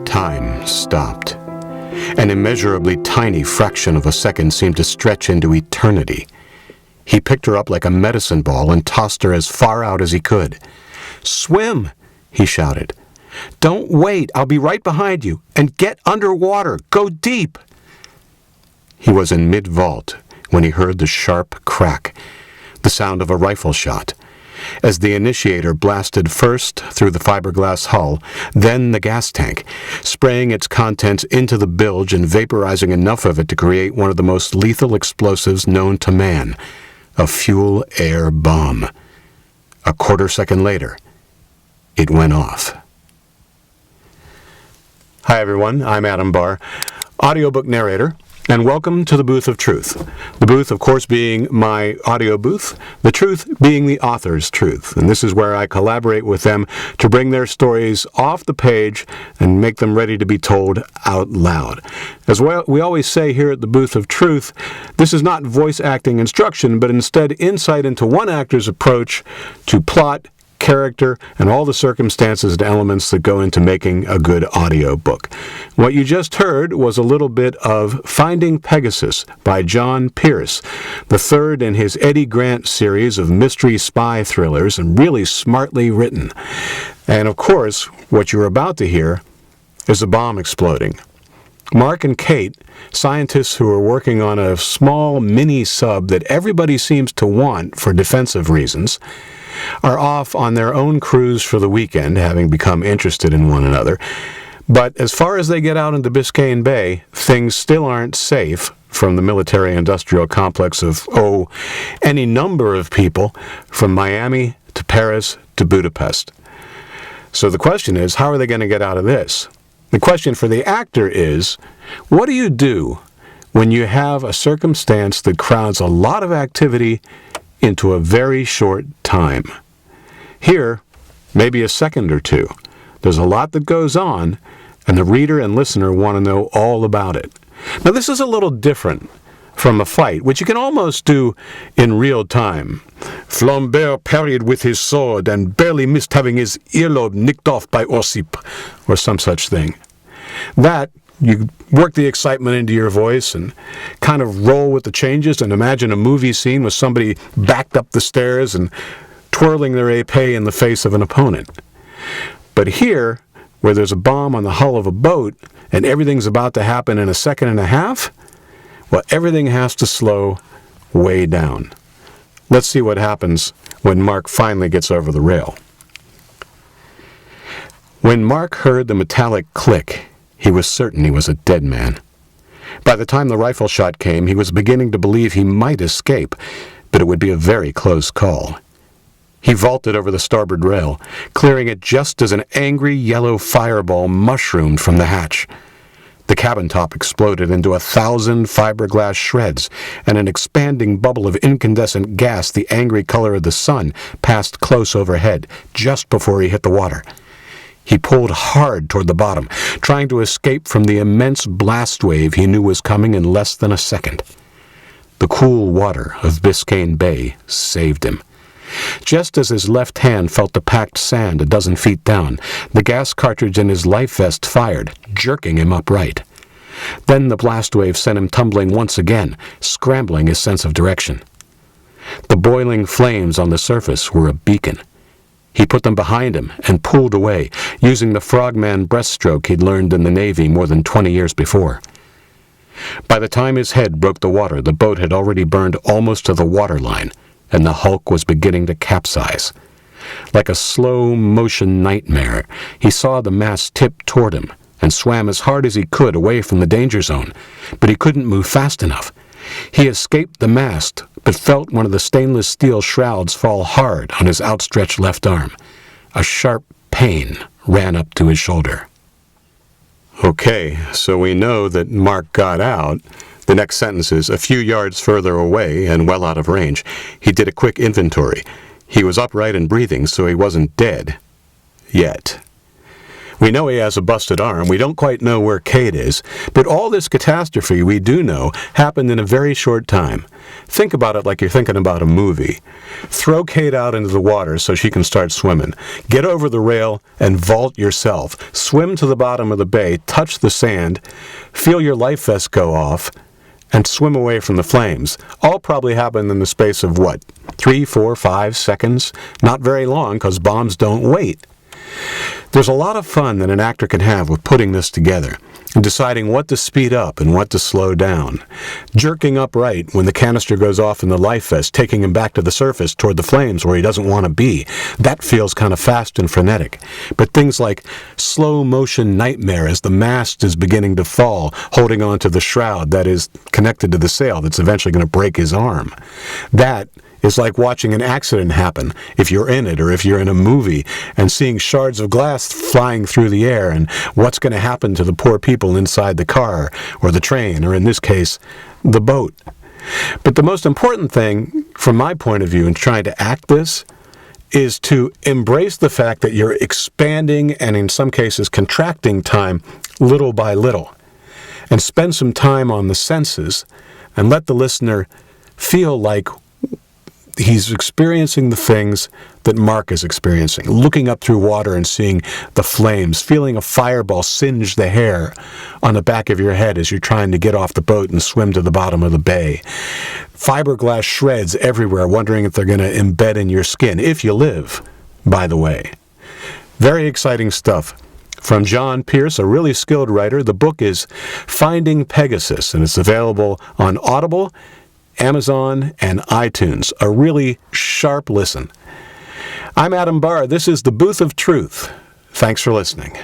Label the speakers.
Speaker 1: Time stopped. An immeasurably tiny fraction of a second seemed to stretch into eternity. He picked her up like a medicine ball and tossed her as far out as he could. "Swim!" he shouted. "Don't wait. I'll be right behind you. And get underwater. Go deep." He was in mid-vault when he heard the sharp crack, the sound of a rifle shot, as the initiator blasted first through the fiberglass hull, then the gas tank, spraying its contents into the bilge and vaporizing enough of it to create one of the most lethal explosives known to man, a fuel-air bomb. A quarter-second later, it went off. Hi everyone, I'm Adam Barr, audiobook narrator, and welcome to the Booth of Truth. The booth, of course, being my audio booth, the truth being the author's truth. And this is where I collaborate with them to bring their stories off the page and make them ready to be told out loud. As well, we always say here at the Booth of Truth, this is not voice acting instruction, but instead insight into one actor's approach to plot, character, and all the circumstances and elements that go into making a good audiobook. What you just heard was a little bit of Finding Pegasus by John Pierce, the third in his Eddie Grant series of mystery spy thrillers, and really smartly written. And of course, what you're about to hear is a bomb exploding. Mark and Kate, scientists who are working on a small mini-sub that everybody seems to want for defensive reasons, are off on their own cruise for the weekend, having become interested in one another. But as far as they get out into Biscayne Bay, things still aren't safe from the military-industrial complex of, any number of people from Miami to Paris to Budapest. So the question is, how are they going to get out of this? The question for the actor is, what do you do when you have a circumstance that crowds a lot of activity into a very short time? Here, maybe a second or two. There's a lot that goes on, and the reader and listener want to know all about it. Now, this is a little different from a fight, which you can almost do in real time. Flambert parried with his sword and barely missed having his earlobe nicked off by Ossip, or some such thing. That, you work the excitement into your voice and kind of roll with the changes and imagine a movie scene with somebody backed up the stairs and twirling their épée in the face of an opponent. But here, where there's a bomb on the hull of a boat and everything's about to happen in a second and a half, well, everything has to slow way down. Let's see what happens when Mark finally gets over the rail. When Mark heard the metallic click, he was certain he was a dead man. By the time the rifle shot came, he was beginning to believe he might escape, but it would be a very close call. He vaulted over the starboard rail, clearing it just as an angry yellow fireball mushroomed from the hatch. The cabin top exploded into 1,000 fiberglass shreds, and an expanding bubble of incandescent gas, the angry color of the sun, passed close overhead, just before he hit the water. He pulled hard toward the bottom, trying to escape from the immense blast wave he knew was coming in less than a second. The cool water of Biscayne Bay saved him. Just as his left hand felt the packed sand a dozen feet down, the gas cartridge in his life vest fired, jerking him upright. Then the blast wave sent him tumbling once again, scrambling his sense of direction. The boiling flames on the surface were a beacon. He put them behind him and pulled away, using the frogman breaststroke he'd learned in the Navy more than 20 years before. By the time his head broke the water, the boat had already burned almost to the waterline, and the hulk was beginning to capsize. Like a slow-motion nightmare, he saw the mast tip toward him and swam as hard as he could away from the danger zone, but he couldn't move fast enough. He escaped the mast, but felt one of the stainless steel shrouds fall hard on his outstretched left arm. A sharp pain ran up to his shoulder. Okay, so we know that Mark got out. The next sentence is, a few yards further away and well out of range. He did a quick inventory. He was upright and breathing, so he wasn't dead. Yet. We know he has a busted arm. We don't quite know where Kate is. But all this catastrophe, we do know, happened in a very short time. Think about it like you're thinking about a movie. Throw Kate out into the water so she can start swimming. Get over the rail and vault yourself. Swim to the bottom of the bay, touch the sand, feel your life vest go off, and swim away from the flames. All probably happened in the space of, 3, 4, 5 seconds? Not very long, because bombs don't wait. There's a lot of fun that an actor can have with putting this together and deciding what to speed up and what to slow down. Jerking upright when the canister goes off in the life vest, taking him back to the surface toward the flames where he doesn't want to be. That feels kind of fast and frenetic. But things like slow motion nightmare as the mast is beginning to fall, holding on to the shroud that is connected to the sail that's eventually going to break his arm. That is like watching an accident happen, if you're in it or if you're in a movie, and seeing shards of glass flying through the air and what's going to happen to the poor people inside the car or the train, or in this case, the boat. But the most important thing, from my point of view, in trying to act this, is to embrace the fact that you're expanding and in some cases contracting time little by little, and spend some time on the senses and let the listener feel like he's experiencing the things that Mark is experiencing, looking up through water and seeing the flames, feeling a fireball singe the hair on the back of your head as you're trying to get off the boat and swim to the bottom of the bay. Fiberglass shreds everywhere, wondering if they're going to embed in your skin, if you live, by the way. Very exciting stuff. From John Pierce, a really skilled writer. The book is Finding Pegasus, and it's available on Audible, Amazon, and iTunes. A really sharp listen. I'm Adam Barr. This is the Booth of Truth. Thanks for listening.